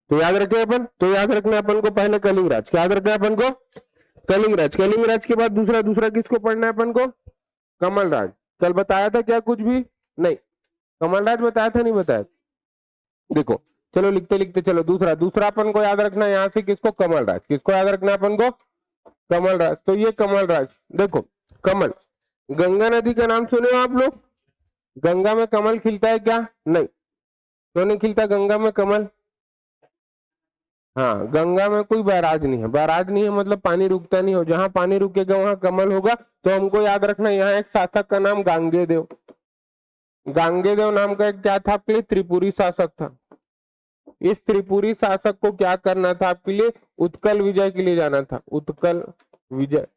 तो याद रखें अपन, तो याद रखना अपन को पहले कलिंगराज, क्या याद रखना है अपन को? कलिंगराज। कलिंगराज के बाद दूसरा, दूसरा किसको पढ़ना है अपन को? कमलराज। कल बताया था क्या कुछ भी? नहीं, कमलराज बताया था नहीं बताया? देखो चलो लिखते लिखते चलो, दूसरा, दूसरा अपन को याद रखना है यहाँ से किसको? कमलराज। किसको याद रखना है अपन को? कमलराज। तो ये कमलराज, देखो कमल, गंगा नदी का नाम सुने हो आप लोग? गंगा में कमल खिलता है क्या? नहीं, क्यों नहीं खिलता गंगा में कमल? हाँ, गंगा में कोई बैराज नहीं है, बैराज नहीं है मतलब पानी रुकता नहीं हो, जहां पानी रुकेगा वहां कमल होगा। तो हमको याद रखना यहाँ एक शासक का नाम गांगेयदेव, गांगेयदेव नाम का एक क्या था आपके लिए? त्रिपुरी शासक था। इस त्रिपुरी शासक को क्या करना था आपके लिए? उत्कल विजय के लिए जाना था, उत्कल विजय।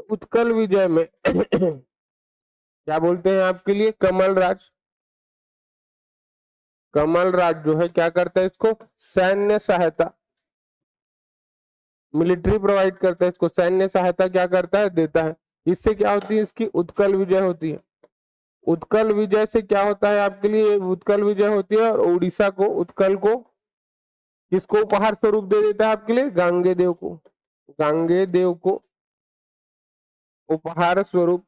उत्कल विजय में क्या बोलते हैं आपके लिए? कमलराज। कमलराज जो है क्या करता है? इसको सैन्य सहायता, मिलिट्री प्रोवाइड करता है इसको, सैन्य सहायता क्या करता है? देता है। इससे क्या होती है? इसकी उत्कल विजय होती है। उत्कल विजय से क्या होता है आपके लिए? उत्कल विजय होती है और उड़ीसा को, उत्कल को किसको उपहार स्वरूप दे देता है आपके लिए? गांगेयदेव को। गांगेयदेव को उपहार स्वरूप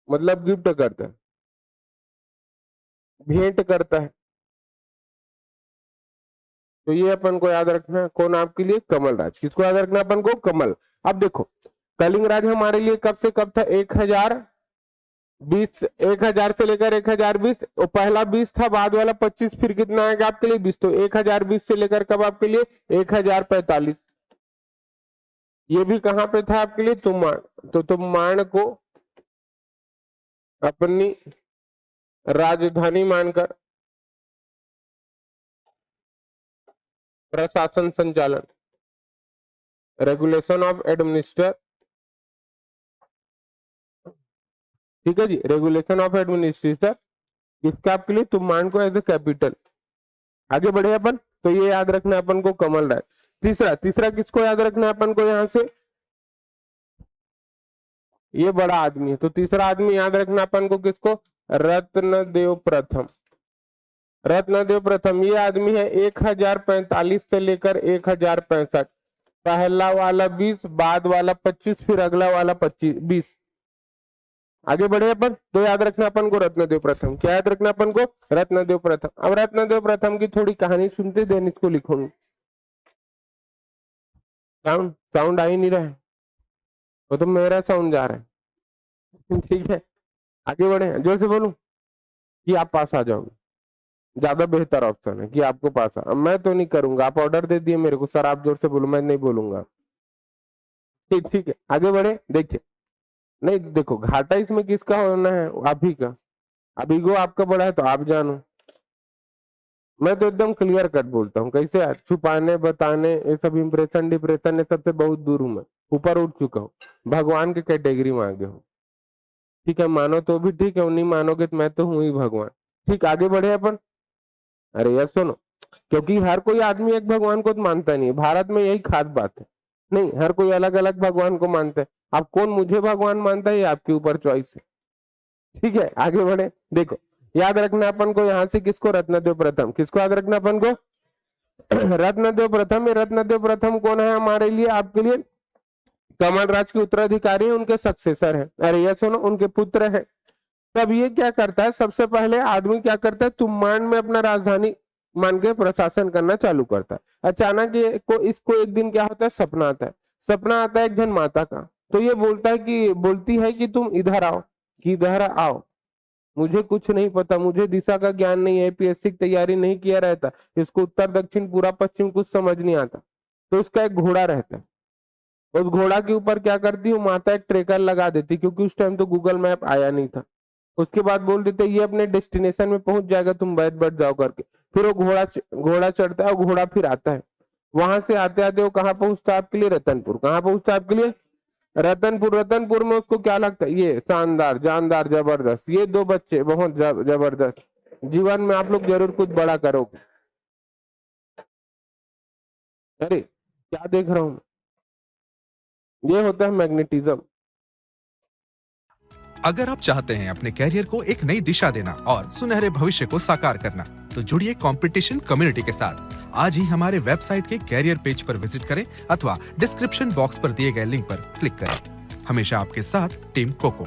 मतलब गिफ्ट करता है, भेंट करता है। तो ये अपन को याद रखना है, कौन आपके लिए? कमलराज। किसको याद रखना अपन को? कमल। अब देखो कलिंगराज हमारे लिए कब से कब था? 1020, 1000 से लेकर 1020, और पहला 20 था, बाद वाला 25, फिर कितना आएगा आपके लिए? 20। तो 1020 से लेकर कब आपके लिए? 1045। ये भी कहां पे था आपके लिए? तुमान। तो तुमान को अपनी राजधानी मानकर प्रशासन संचालन, रेगुलेशन ऑफ एडमिनिस्टर, ठीक है जी, रेगुलेशन ऑफ एडमिनिस्ट्रेटर, किसका आपके लिए? तुमान को एज ए कैपिटल। आगे बढ़े अपन, तो ये याद रखना अपन को कमलराज। तीसरा, तीसरा किसको याद रखना है अपन को यहां से? ये बड़ा आदमी है, तो तीसरा आदमी याद रखना अपन को किसको? रत्नदेव प्रथम। रत्नदेव प्रथम ये आदमी है 1045 से लेकर 1065। पहला वाला 20, बाद वाला 25, फिर अगला वाला 25 20। आगे बढ़े अपन, तो याद रखना अपन को रत्नदेव प्रथम। क्या याद रखना अपन को? रत्नदेव प्रथम। अब रत्नदेव प्रथम की थोड़ी कहानी सुनते देन इसको लिखूंगी। साउंड साउंड आ ही नहीं रहा है, वो तो मेरा साउंड जा रहा है ठीक है, आगे बढ़े, जोर से बोलूं कि आप पास आ जाओगे, ज्यादा बेहतर ऑप्शन है कि आपको पास आ। मैं तो नहीं करूंगा, आप ऑर्डर दे दिए मेरे को, सर आप जोर से बोलो, मैं नहीं बोलूंगा। ठीक ठीक है, आगे बढ़े। देखिए, नहीं देखो घाटा इसमें किसका होना है? आप ही का। अब ईगो आपका बड़ा है तो आप जानो, मैं तो एकदम क्लियर कट बोलता हूँ। कैसे यार, छुपाने बताने ये सब इंप्रेशन डिप्रेशन ये सबसे बहुत दूर हूं मैं, ऊपर उठ चुका हूँ, भगवान के कैटेगरी में आगे हूँ। ठीक है, मानो तो भी ठीक है, नहीं मानोगे तो मैं तो हूँ ही भगवान। ठीक, आगे बढ़े अपन। अरे यार सुनो, क्योंकि हर कोई आदमी एक भगवान को तो मानता नहीं है, भारत में यही खास बात है। नहीं, हर कोई अलग अलग भगवान को मानता है। आप कौन मुझे भगवान मानता है ये आपके ऊपर चॉइस है। ठीक है, आगे बढ़े। देखो याद रखना अपन को यहाँ से किसको? रत्नदेव प्रथम। किसको याद रखना अपन को? रत्नदेव प्रथम। ये रत्नदेव प्रथम कौन है हमारे लिए आपके लिए? कमलराज के उत्तराधिकारी, उनके सक्सेसर है। अरे ये सुनो, उनके पुत्र है। तब ये क्या करता है? सबसे पहले आदमी क्या करता है? तुमान में अपना राजधानी मान के प्रशासन करना चालू करता है। अचानक ये को इसको एक दिन क्या होता है? सपना आता है। सपना आता है एक जन माता का, तो ये बोलता है कि बोलती है कि तुम इधर आओ, कि इधर आओ, मुझे कुछ नहीं पता, मुझे दिशा का ज्ञान नहीं है, एपीएससी की तैयारी नहीं किया रहता, इसको उत्तर दक्षिण पूरा पश्चिम कुछ समझ नहीं आता। तो उसका एक घोड़ा रहता है, उस घोड़ा के ऊपर क्या करती है माता? एक ट्रेकर लगा देती, क्योंकि उस टाइम तो गूगल मैप आया नहीं था। उसके बाद बोल देते ये अपने डेस्टिनेशन में पहुंच जाएगा, तुम बैठ जाओ करके। फिर वो घोड़ा चढ़ता है, घोड़ा फिर आता है। वहां से आते आते वो कहाँ पहुंचता है आपके लिए? रतनपुर। कहाँ पहुंचता है आपके लिए? रतनपुर। रतनपुर में उसको क्या लगता है? ये शानदार, जानदार, जबरदस्त, ये दो बच्चे बहुत जबरदस्त, जीवन में आप लोग जरूर कुछ बड़ा करोगे। अरे क्या देख रहा हूं, ये होता है मैग्नेटिज्म। अगर आप चाहते हैं अपने कैरियर को एक नई दिशा देना और सुनहरे भविष्य को साकार करना, तो जुड़िए कंपटीशन कम्युनिटी के साथ। आज ही हमारे वेबसाइट के कैरियर पेज पर विजिट करें अथवा डिस्क्रिप्शन बॉक्स पर दिए गए लिंक पर क्लिक करें। हमेशा आपके साथ टीम कोको।